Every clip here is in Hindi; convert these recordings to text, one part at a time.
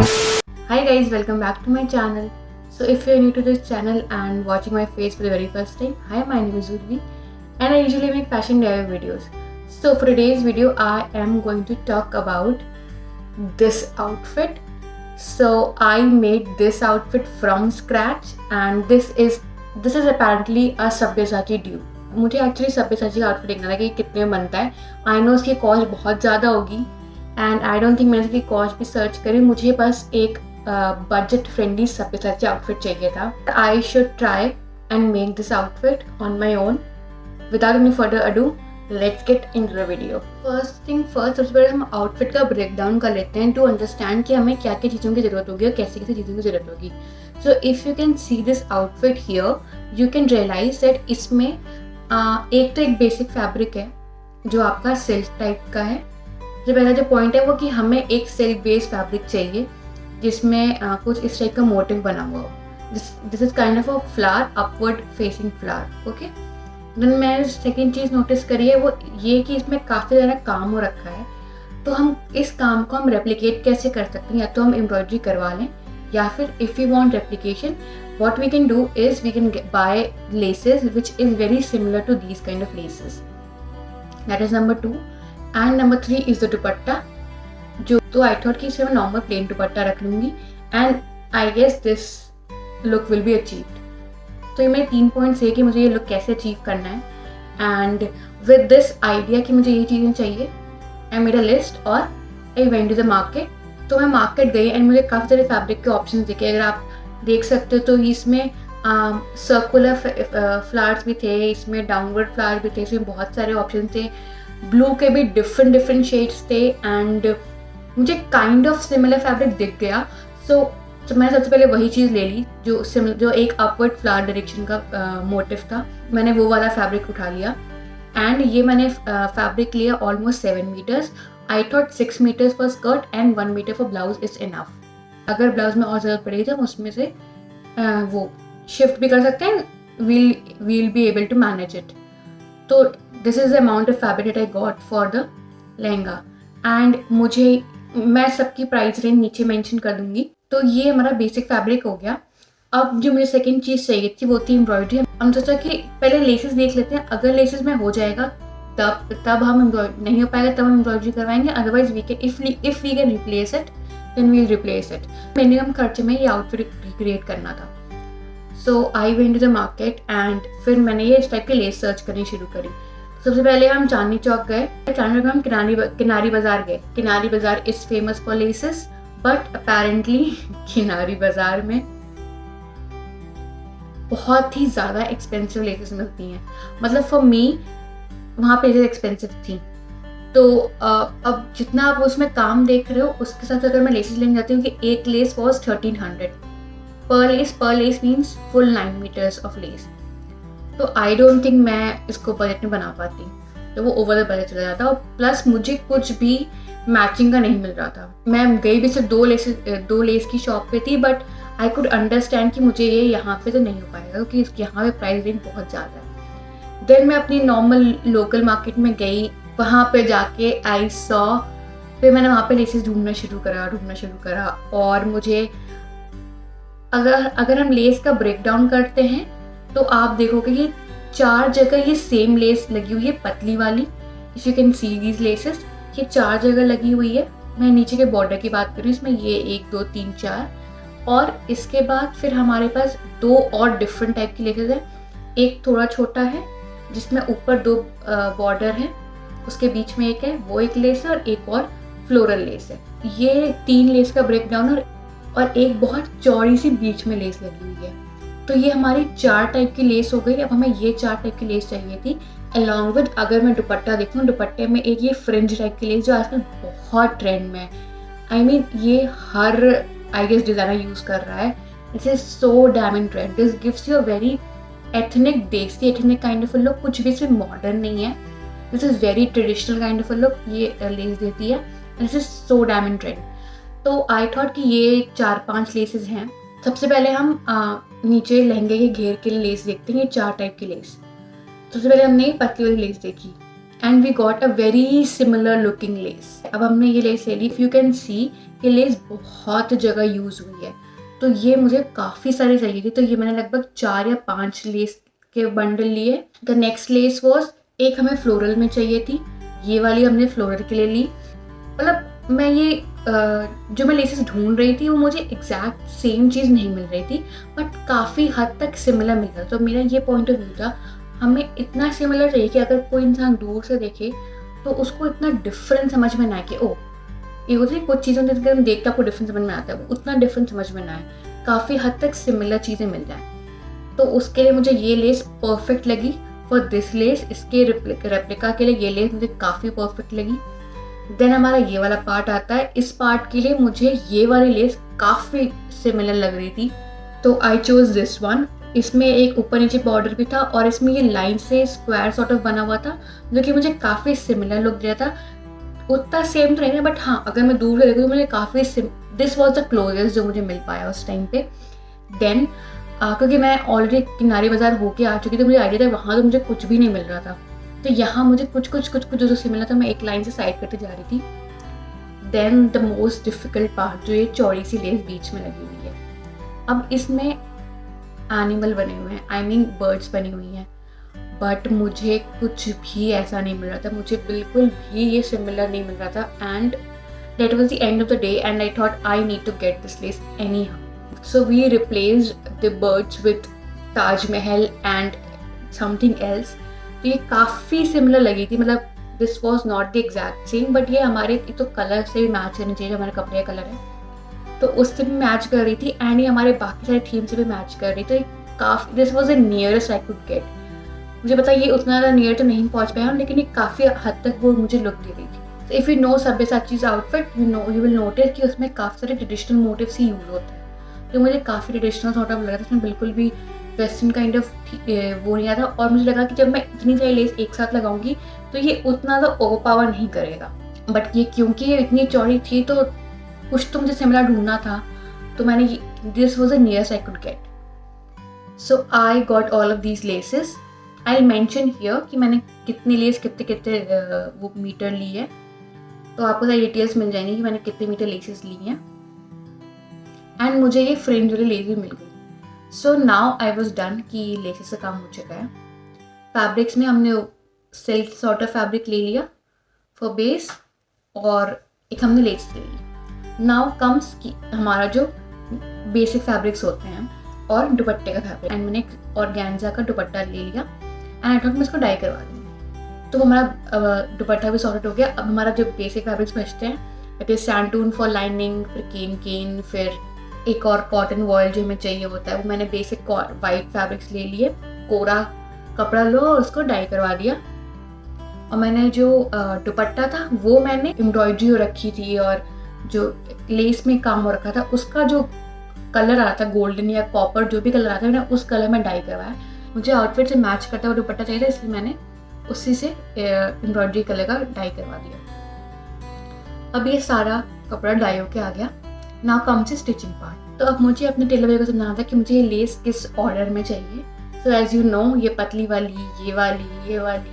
Hi guys, welcome back to my channel. So if you're new to this channel and watching my face for the very first time, hi, my name is Urvi and I usually make fashion DIY videos. So for today's video, I am going to talk about this outfit. So I made this outfit from scratch and this is apparently a Sabyasachi dupe. मुझे एक्चुअली सब्यसाची का आउटफिट देखना था कि कितने में बनता है. आई नो उसकी कॉस्ट बहुत ज़्यादा होगी एंड आई डोंट थिंक मैंने इसकी कॉस्ट भी सर्च करी. मुझे बस एक बजट फ्रेंडली सब्यसाची आउटफिट चाहिए था. I should try and make this outfit on my own. Without any further ado, let's get in the video. First thing first, सबसे पहले हम आउटफिट का ब्रेक डाउन कर लेते हैं टू अंडरस्टैंड कि हमें क्या क्या चीज़ों की ज़रूरत होगी और कैसी कैसी चीज़ों की ज़रूरत होगी. So if you can see this outfit here, you can realise that इसमें एक तो एक बेसिक फैब्रिक है जो आपका सिल्क टाइप का है. जो पहला जो पॉइंट है वो कि हमें एक सिल्क बेस्ड फैब्रिक चाहिए जिसमें कुछ इस टाइप का मोटिव बना हुआ हो. This is kind of a flower, upward facing flower. Okay, then मैं सेकेंड चीज़ नोटिस करी है वो ये कि इसमें काफ़ी ज़्यादा काम हो रखा है. तो हम इस काम को हम रेप्लिकेट कैसे कर सकते हैं? या तो हम एम्ब्रॉयडरी करवा लें या फिर if you want replication, what we can do is we can buy laces which is very similar to these kind of laces. That is number 2. And number 3 is the dupatta. जो तो I thought कि इसमें मैं normal plain दुपट्टा रख लूँगी and I guess this look will be achieved. तो ये मेरे 3 पॉइंट्स है कि मुझे ये लुक कैसे अचीव करना है. एंड विद दिस आइडिया कि मुझे ये चीज़ें चाहिए, I made a list और I went to the market. तो मैं मार्केट गई एंड मुझे काफ़ी सारे फैब्रिक के ऑप्शन दिखे. अगर आप देख सकते हो तो इसमें सर्कुलर फ्लावर्स भी थे, इसमें डाउनवर्ड फ्लावर भी थे, इसमें बहुत सारे ऑप्शन थे. ब्लू के भी डिफरेंट शेड्स थे एंड मुझे काइंड ऑफ सिमिलर फैब्रिक दिख गया. सो मैंने सबसे पहले वही चीज़ ले ली जो एक अपवर्ड फ्लावर डायरेक्शन का मोटिव था. मैंने वो वाला फैब्रिक उठा लिया एंड ये मैंने फैब्रिक लिया almost 7 metres. I thought 6 metres for skirt and 1 metre for blouse is enough. अगर ब्लाउज में और ज़रूरत पड़ेगी तो हम उसमें से वो शिफ्ट भी कर सकते हैं. We'll be able to manage it. तो this is the amount of fabric that I got for the lehenga and मैं सबकी प्राइस रेंज नीचे मेंशन कर दूंगी. तो ये हमारा बेसिक फैब्रिक हो गया. अब जो मुझे सेकेंड चीज़ चाहिए थी वो थी एम्ब्रॉयडरी. हम सोचा कि पहले लेसेस देख लेते हैं. अगर लेसेस में हो जाएगा तब हम नहीं हो पाएगा तब हम एम्ब्रॉयडरी करवाएंगे. Otherwise we can if we can replace it then we'll replace it. Minimum खर्चे में ये आउटफिट रिक्रिएट करना था. So I went to the market and फिर मैंने ये इस टाइप के लेस सर्च करनी शुरू करी. सबसे पहले हम चांदनी चौक गए. चांदनी चौक हम किनारी बाजार गए. किनारी बाजार is famous for laces but apparently किनारी बाजार में बहुत ही ज़्यादा एक्सपेंसिव लेसेस मिलती हैं. मतलब फॉर मी वहाँ पे एक्सपेंसिव थी. तो अब जितना आप उसमें काम देख रहे हो उसके साथ अगर मैं लेसेस लेने जाती हूँ कि एक less was 1300 per lace means full 9 metres of lace. तो आई डोंट थिंक मैं इसको बजट में बना पाती. तो वो ओवर द बजट चला जाता. और प्लस मुझे कुछ भी मैचिंग का नहीं मिल रहा था. मैं गई भी सिर्फ दो लेस की शॉप पे थी बट आई कुड अंडरस्टैंड कि मुझे ये यहाँ पे तो नहीं हो पाएगा क्योंकि यहाँ पे प्राइस रेंज बहुत ज़्यादा है. देन मैं अपनी नॉर्मल लोकल मार्केट में गई. वहाँ पे जाके आई सॉ, फिर मैंने वहाँ पे लेसेस ढूंढना शुरू करा और मुझे अगर हम लेस का ब्रेक डाउन करते हैं तो आप देखोगे कि 4 जगह ये सेम लेस लगी हुई है, पतली वाली. If you can see these laces, ये 4 जगह लगी हुई है. मैं नीचे के बॉर्डर की बात करूँ, इसमें ये 1 2 3 4 और इसके बाद फिर हमारे पास 2 और डिफरेंट टाइप की लेसेस है. एक थोड़ा छोटा है जिसमें ऊपर 2 बॉर्डर है, उसके बीच में एक है, वो एक लेस है और एक और फ्लोरल लेस है. ये 3 लेस का ब्रेक डाउन और एक बहुत चौड़ी सी बीच में लेस लगी हुई है. तो ये हमारी 4 टाइप की लेस हो गई. अब हमें ये 4 टाइप की लेस चाहिए थी अलॉन्ग विद. अगर मैं दुपट्टा देखूँ, दुपट्टे में एक ये फ्रिंज टाइप की लेस जो आजकल बहुत ट्रेंड में है. आई मीन ये हर आई गेस डिज़ाइनर यूज़ कर रहा है. This is so damn in trend. This gives you a very ethnic desi ethnic kind of a look. कुछ भी इसमें मॉडर्न नहीं है. This is very traditional kind of a look ये लेस देती है. This is so damn in trend. तो आई थॉट कि ये 4-5 लेसेस हैं. सबसे पहले हम नीचे लहंगे के घेर के लिए लेस देखते हैं. ये 4 टाइप की लेस. सबसे पहले हमने पतली वाली लेस देखी. And we got a very similar looking lace. अब हमने ये लेस ले ली, इफ यू कैन सी ये लेस बहुत जगह यूज हुई है, तो ये मुझे काफ़ी सारी चाहिए थी, तो ये मैंने लगभग 4 या 5 लेस के बंडल लिए। द नेक्स्ट लेस वॉज, एक हमें फ्लोरल में चाहिए थी, ये वाली हमने फ्लोरल के लिए ली। मतलब मैं ये जो मैं लेसेस ढूंढ रही थी वो मुझे एग्जैक्ट सेम चीज़ नहीं मिल रही थी, बट काफ़ी हद तक सिमिलर मिल रहा। तो मेरा ये पॉइंट ऑफ व्यू था, हमें इतना सिमिलर चाहिए कि अगर कोई इंसान दूर से देखे तो उसको इतना डिफरेंट समझ में ना आए कि ओ ये होती है कुछ चीज़ों के हम देखते आपको डिफरेंट समझ में आता है, वो उतना डिफरेंट समझ में ना आए, काफ़ी हद तक सिमिलर चीज़ें मिल जाएँ। तो उसके लिए मुझे ये लेस परफेक्ट लगी फॉर दिस लेस। इसके रेप्लिका के लिए ये लेस मुझे काफ़ी परफेक्ट लगी। देन हमारा ये वाला पार्ट आता है, इस पार्ट के लिए मुझे ये वाली लेस काफ़ी सिमिलर लग रही थी, तो आई चोज दिस वन। इसमें एक ऊपर नीचे बॉर्डर भी था और इसमें ये लाइन से स्क्वायर सॉर्ट ऑफ बना हुआ था, जो कि मुझे काफ़ी सिमिलर लुक दिया था। उतना सेम तो नहीं है, बट हाँ अगर मैं दूर से देखूँ तो मुझे काफ़ी दिस वॉज द क्लोजेस्ट जो मुझे मिल पाया उस टाइम पे। देन क्योंकि मैं ऑलरेडी किनारी बाजार होके आ चुकी थी, मुझे आइडिया था वहाँ तो मुझे कुछ भी नहीं मिल रहा था, तो यहाँ मुझे कुछ जो सिमिलर था मैं एक लाइन से साइड करते जा रही थी। Then the most difficult part, जो ये चौड़ी सी लेस बीच में लगी हुई है। अब इसमें एनिमल बने हुए हैं, आई मीन बर्ड्स बनी हुई हैं, बट मुझे कुछ भी ऐसा नहीं मिल रहा था, मुझे बिल्कुल भी ये सिमिलर नहीं मिल रहा था। And that was the end of the day and I thought I need to get this lace anyhow. So we replaced the birds with Taj Mahal and something else. तो ये काफ़ी सिमिलर लगी थी, मतलब this was not the exact same, but ये हमारे तो कलर से भी मैच करनी चाहिए, जो हमारे कपड़े का कलर है तो उससे भी मैच कर रही थी, एंड ये हमारे बाकी सारे थीम से भी मैच कर रही थी। तो काफ़ी this was the nearest I could get. मुझे पता ये उतना ज़्यादा नियर तो नहीं पहुँच पाया, लेकिन ये काफ़ी हद तक वो मुझे लुक दे रही थी। तो if you know Sabyasachi's outfit, you will notice कि उसमें काफ़ी सारे ट्रेडिशनल मोटिव्स ही यूज होते हैं, तो मुझे काफ़ी ट्रेडिशनल सॉर्ट ऑफ लग रहा था, इसमें बिल्कुल भी वेस्टर्न काइंड ऑफ वो नहीं आता। और मुझे लगा कि जब मैं इतनी सारी लेस एक साथ लगाऊंगी तो ये उतना तो ओवर पावर नहीं करेगा, बट ये क्योंकि ये इतनी चौड़ी थी तो कुछ तो मुझे सिमिलर ढूंढना था, तो मैंने this was the nearest I could get. So I got all of these laces. I mention here कि मैंने कितनी लेस कितने वो मीटर ली है, तो आपको सारी डिटेल्स मिल जाएंगी कि मैंने कितने मीटर लेसेस ली हैं। एंड मुझे ये फ्रिंज वाली लेस भी मिल गई। So now I was done कि लेसेस का काम हो चुका है। फैब्रिक्स में हमने सिल्क सॉर्ट ऑफ फैब्रिक ले लिया फॉर बेस, और एक हमने लेस ले ली। नाउ कम्स कि हमारा जो बेसिक फैब्रिक्स होते हैं और दुपट्टे का फैब्रिक, एंड मैंने एक ऑर्गेन्जा का दुपट्टा ले लिया एंड आई थॉट मैं इसको डाई करवा दूँगी। तो हमारा दुपट्टा भी सॉर्टेड हो गया। अब हमारा जो बेसिक फैब्रिक्स बचते हैं, इट इज सैंटून फॉर लाइनिंग, फिर केन, फिर एक और कॉटन वॉयल जो हमें चाहिए होता है, वो मैंने बेसिक वाइट फैब्रिक्स ले लिए। कोरा कपड़ा लो और उसको डाई करवा दिया। और मैंने जो दुपट्टा था वो मैंने एम्ब्रॉयडरी रखी थी, और जो लेस में काम हो रखा था उसका जो कलर आ रहा था गोल्डन या कॉपर, जो भी कलर आता है मैंने उस कलर में डाई करवाया। मुझे आउटफिट से मैच करता हुआ दुपट्टा चाहिए था, इसलिए मैंने उसी से एम्ब्रॉयडरी कलर का डाई करवा दिया। अब ये सारा कपड़ा डाई होके आ गया। Now comes the stitching part. तो अब मुझे अपने टेलर भैया को समझाना था कि मुझे ये लेस किस ऑर्डर में चाहिए। सो एज यू नो, ये पतली वाली, ये वाली,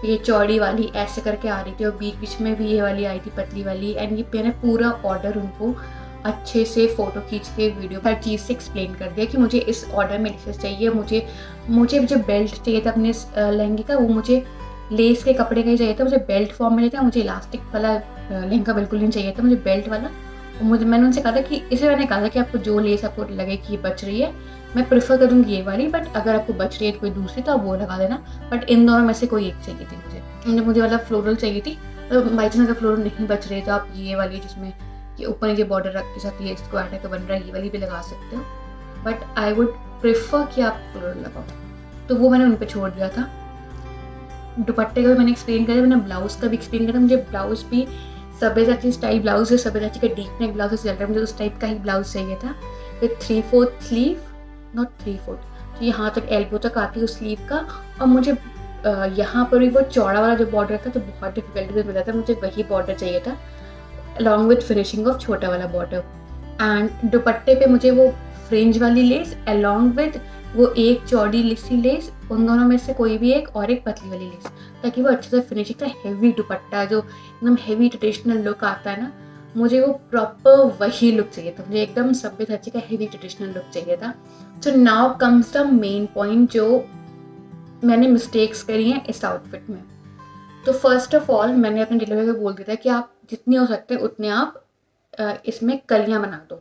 ये चौड़ी वाली ऐसे करके आ रही थी, और बीच बीच में भी ये वाली आई थी पतली वाली। एंड ये मैंने पूरा ऑर्डर उनको अच्छे से फ़ोटो खींच के वीडियो हर चीज़ से एक्सप्लेन कर दिया कि मुझे इस ऑर्डर में लेसेस चाहिए। मुझे जो बेल्ट चाहिए था अपने लहंगे का, वो मुझे लेस के कपड़े का ही चाहिए था, मुझे बेल्ट फॉर्म में नहीं था। मुझे इलास्टिक वाला लहंगा बिल्कुल नहीं चाहिए था, मुझे बेल्ट वाला। मैंने उनसे कहा था कि इसे मैंने कहा था कि आपको जो लेस आपको लगे कि ये बच रही है, मैं प्रेफर करूँगी ये वाली, बट अगर आपको बच रही है कोई दूसरी तो आप वो लगा देना, बट इन दोनों में से कोई एक चाहिए थी मुझे वाला फ्लोरल चाहिए थी। तो बाई चांस अगर फ्लोरल नहीं बच रही तो आप ये वाली जिसमें ये ऊपर नीचे बॉर्डर रख के साथ ये स्क्वायर टाइप का बन रहा है, ये वाली भी लगा सकते हो, बट आई वुड प्रेफर कि आप फ्लोरल लगाओ। तो वो मैंने उन पर छोड़ दिया था। दुपट्टे का भी मैंने एक्सप्लेन किया, मैंने ब्लाउज़ का भी एक्सप्लेन किया। मुझे ब्लाउज़ भी सब्यसाची स्टाइल ब्लाउज है, सब्यसाची का डीप नेक ब्लाउज चल रहा है, मुझे उस टाइप का ही ब्लाउज चाहिए था विथ 3/4 स्लीव, नॉट 3/4, तो यहाँ तक एल्बो तक आती है उस स्लीव का। और मुझे यहाँ पर भी वो चौड़ा वाला जो बॉर्डर था तो बहुत डिफिकल्टी से मिला था, मुझे वही बॉर्डर चाहिए था अलॉन्ग विथ फिनिशिंग ऑफ छोटा वाला बॉर्डर। एंड दुपट्टे पे मुझे वो फ्रिंज वाली लेस अलॉन्ग विद वो एक चौड़ी सी लेस, उन दोनों में से कोई भी एक, और एक पतली वाली लेस, ताकि वो अच्छे से फिनिशिंग का हेवी दुपट्टा जो एकदम हेवी ट्रेडिशनल लुक आता है ना, मुझे वो प्रॉपर वही लुक चाहिए था। मुझे एकदम सभ्यसाची का हेवी ट्रेडिशनल लुक चाहिए था। So now comes the main point जो मैंने मिस्टेक्स करी हैं इस आउटफिट में। तो फर्स्ट ऑफ ऑल मैंने अपने डिलीवरी को बोल दिया था कि आप जितनी हो सकते हैं उतने आप इसमें कलियाँ बना दो,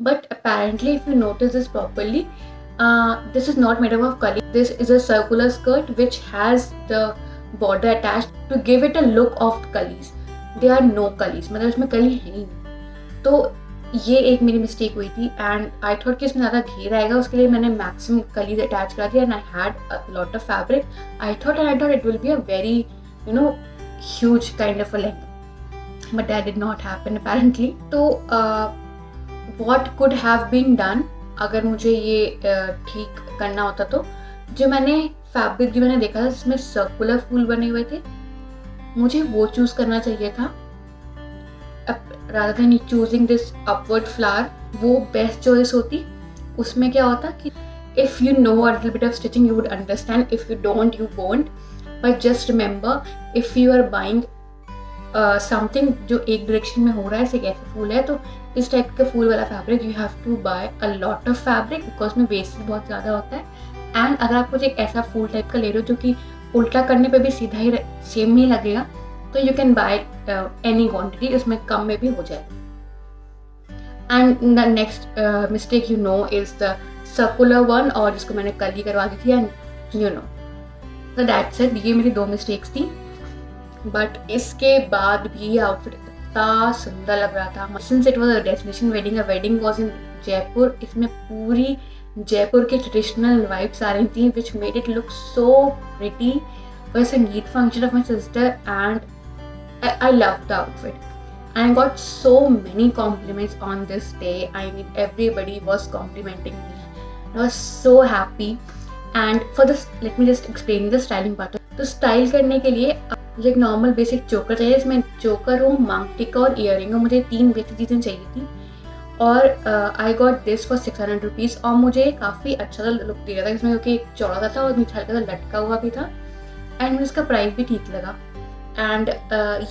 but apparently if you notice this properly, this is not made up of कली, this is a circular skirt which has the border attached to give it a look of कलीज। there are no कलीज, मतलब इसमें कली है ही नहीं। तो ये एक मेरी मिस्टेक हुई थी एंड आई थॉट कि इसमें ज़्यादा घेर आएगा, उसके लिए मैंने मैक्सिमम कलीज अटैच करा दिया and I had a lot of fabric. I thought it will be a very huge kind of a length, but that did not happen apparently। तो what could have been done अगर मुझे ये ठीक करना होता, तो जो मैंने फैब्रिक जो मैंने देखा था जिसमें सर्कुलर फूल बने हुए थे, मुझे वो चूज करना चाहिए था rather than choosing this upward flower। वो बेस्ट चॉइस होती। उसमें क्या होता कि if you know a little bit of stitching you would understand, if you don't you won't, but just remember if you are buying something जो एक डायरेक्शन में हो रहा है, जैसे ऐसे फूल है, तो इस टाइप का फूल वाला fabric you have to buy a lot of fabric because में वेस्टेज बहुत ज़्यादा होता है। एंड अगर आप कुछ एक ऐसा फूल टाइप का ले रहे हो जो कि उल्टा करने पे भी सीधा ही सेम ही लगेगा, तो you can by any quantity, उसमें कम में भी हो जाएगा। And the next mistake you know is the circular one, और जिसको मैंने कली करवा दी थी, एंड यू नो तो दैट्स इट। ये मेरी 2 मिस्टेक्स थी, बट इसके बाद भी ये आउटफिट इतना सुंदर लग रहा था। Since it was a destination wedding, a wedding was in Jaipur, इसमें पूरी जयपुर के ट्रेडिशनल वाइब्स आ रही थी which made it look so pretty for a sangeet function of my sister, and I love the outfit and I got so many compliments on this day. I mean everybody was complimenting me. I was so happy. And for this let me just explain the styling part. तो स्टाइल करने के लिए मुझे एक नॉर्मल बेसिक चोकर चाहिए, इसमें चोकर हो, मांग टिक्का और ईयरिंग हो, मुझे 3 बेसिक चीज़ें चाहिए थी। और आई गॉट दिस फॉर 600 रुपीज़, और मुझे काफ़ी अच्छा सा लुक दे रहा था इसमें, क्योंकि एक चौड़ा था और नीचे हल्का सा लटका हुआ भी था, एंड मुझे इसका प्राइस भी ठीक लगा। एंड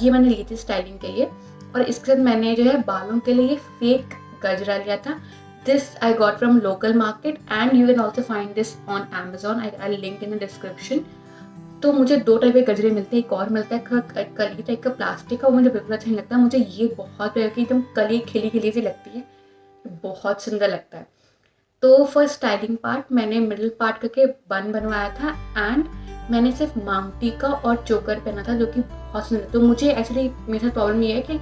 ये मैंने ली थी स्टाइलिंग के लिए, और इसके साथ मैंने जो है बालों के लिए फेक गजरा लिया था। This I got from local market and you can also find this on Amazon, I link in the description. तो मुझे 2 टाइप के गजरे मिलते हैं, एक और मिलता है कली टाइप का प्लास्टिक का, वो मुझे बिल्कुल अच्छा नहीं लगता। मुझे ये बहुत प्यार की एकदम कली खिली खिली सी लगती है, बहुत सुंदर लगता है। तो फॉर स्टाइलिंग पार्ट मैंने मिडिल पार्ट करके बन बनवाया था, एंड मैंने सिर्फ मांग टीका और चोकर पहना था, जो कि बहुत सुंदर। तो मुझे एक्चुअली मेरे साथ प्रॉब्लम ये है कि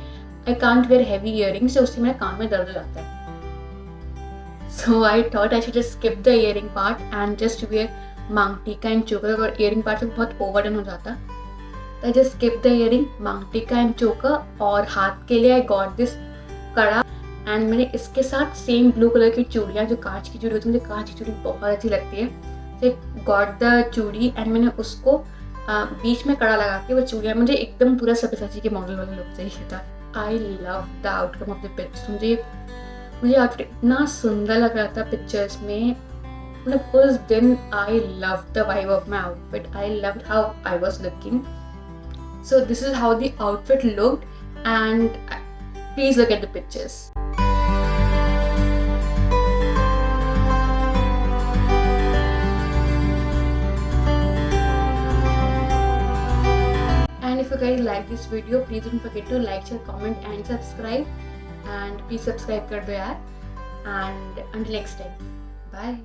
I can't wear heavy earrings, तो उससे मेरे कान में दर्द हो जाता है। So I thought I should just skip the earring part and just wear maang tikka and choker, और ईयरिंग पार्ट से बहुत ओवरडन हो जाता। तो I just skip the earring, maang tikka and choker, और हाथ के लिए I got this kada, and मैंने इसके साथ सेम ब्लू कलर की चूड़ियाँ, जो कांच की चूड़ी होती है, मुझे कांच की चूड़ी बहुत अच्छी लगती है, तो गॉट द चूड़ी एंड मैंने उसको बीच में कड़ा लगा के वो चूड़ियाँ, मुझे एकदम पूरा सब्यसाची के मॉडल वाला लुक चाहिए था। I love the outcome of the pics. मुझे आउटफिट इतना सुंदर लग रहा था पिक्चर्स में, मतलब उस दिन आई love the vibe of my outfit, I loved how I was looking. So this is how the outfit looked, and please look at the pictures. If you guys like this video, please don't forget to like, share, comment and subscribe, and please subscribe कर दो यार, and until next time, bye।